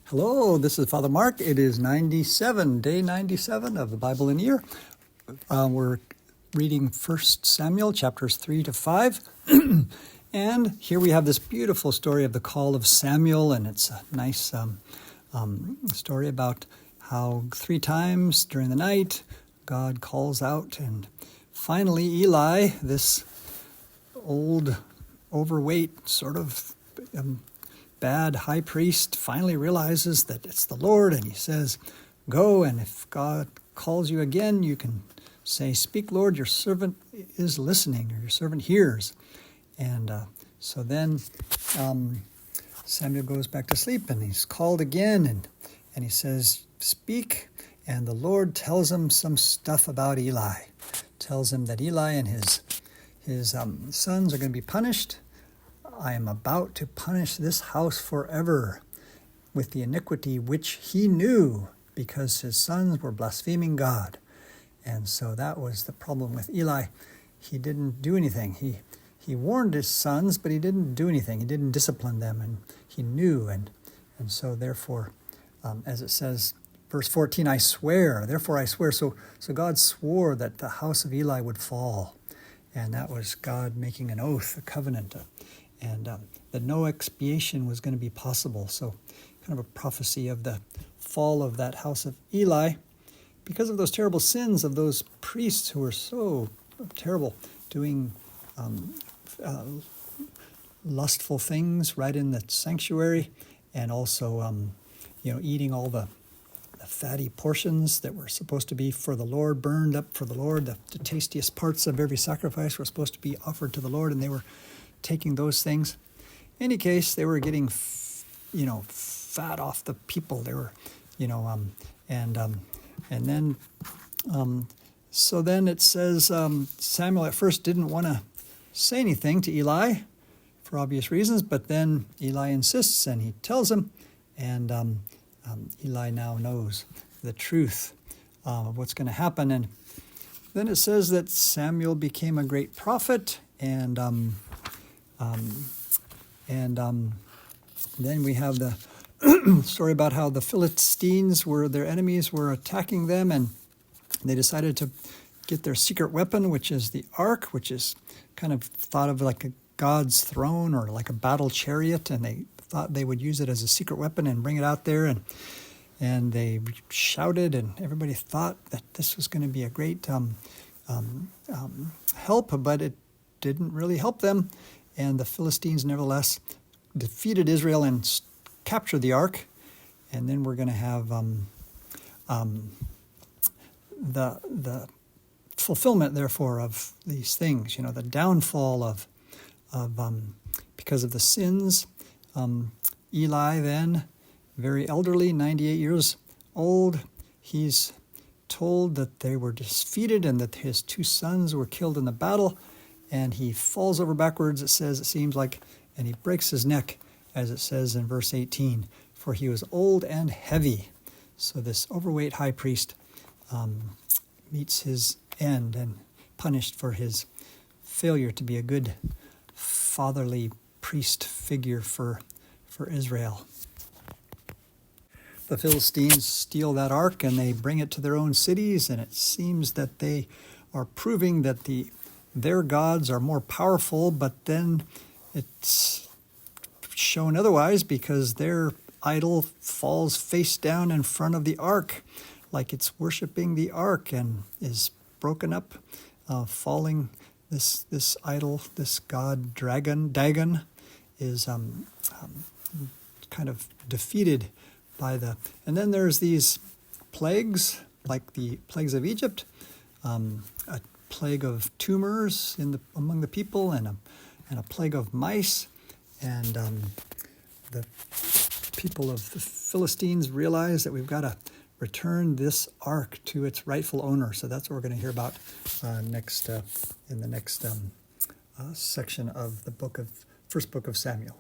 Hello, this is Father Mark. It is day 97 of the Bible in a Year. We're reading 1 Samuel chapters 3 to 5. And here we have this beautiful story of the call of Samuel, and it's a nice story about how 3 times during the night God calls out, and finally Eli, this old, overweight, sort of bad high priest, finally realizes that it's the Lord, and he says, "Go, and if God calls you again, you can say, 'Speak, Lord, your servant is listening,' or your servant hears." And so then Samuel goes back to sleep, and he's called again, and he says, "Speak." And the Lord tells him some stuff about Eli. Tells him that Eli and his sons are going to be punished. "I am about to punish this house forever with the iniquity which he knew, because his sons were blaspheming God." And so that was the problem with Eli. He didn't do anything. He warned his sons, but he didn't do anything. He didn't discipline them, and he knew. And so therefore, as it says, verse 14, "I swear, therefore I swear." So God swore that the house of Eli would fall. And that was God making an oath, a covenant, and that no expiation was going to be possible. So kind of a prophecy of the fall of that house of Eli because of those terrible sins of those priests who were so terrible, doing lustful things right in the sanctuary, and also eating all the fatty portions that were supposed to be for the Lord, burned up for the Lord. The tastiest parts of every sacrifice were supposed to be offered to the Lord, and they were taking those things. In any case, they were getting, fat off the people. They were, so then it says Samuel at first didn't want to say anything to Eli for obvious reasons, but then Eli insists, and he tells him, and Eli now knows the truth of what's going to happen. And then it says that Samuel became a great prophet, and then we have the story about how the Philistines their enemies were attacking them, and they decided to get their secret weapon, which is the ark, which is kind of thought of like a God's throne or like a battle chariot, and they thought they would use it as a secret weapon and bring it out there, and they shouted, and everybody thought that this was going to be a great help, but it didn't really help them. And the Philistines nevertheless defeated Israel and captured the ark. And then we're going to have the fulfillment, therefore, of these things. The downfall of because of the sins. Eli then, very elderly, 98 years old, he's told that they were defeated and that his 2 sons were killed in the battle. And he falls over backwards, it seems like, and he breaks his neck, as it says in verse 18, for he was old and heavy. So this overweight high priest meets his end and punished for his failure to be a good fatherly priest figure for Israel. The Philistines steal that ark and they bring it to their own cities, and it seems that they are proving that their gods are more powerful, but then it's shown otherwise because their idol falls face down in front of the ark, like it's worshiping the ark, and is broken up, falling. This idol, this god Dagon, is kind of defeated by and then there's these plagues, like the plagues of Egypt, a plague of tumors among the people, and a plague of mice, and the people of the Philistines realize that we've got to return this ark to its rightful owner. So that's what we're going to hear about next in the next section of the first book of Samuel.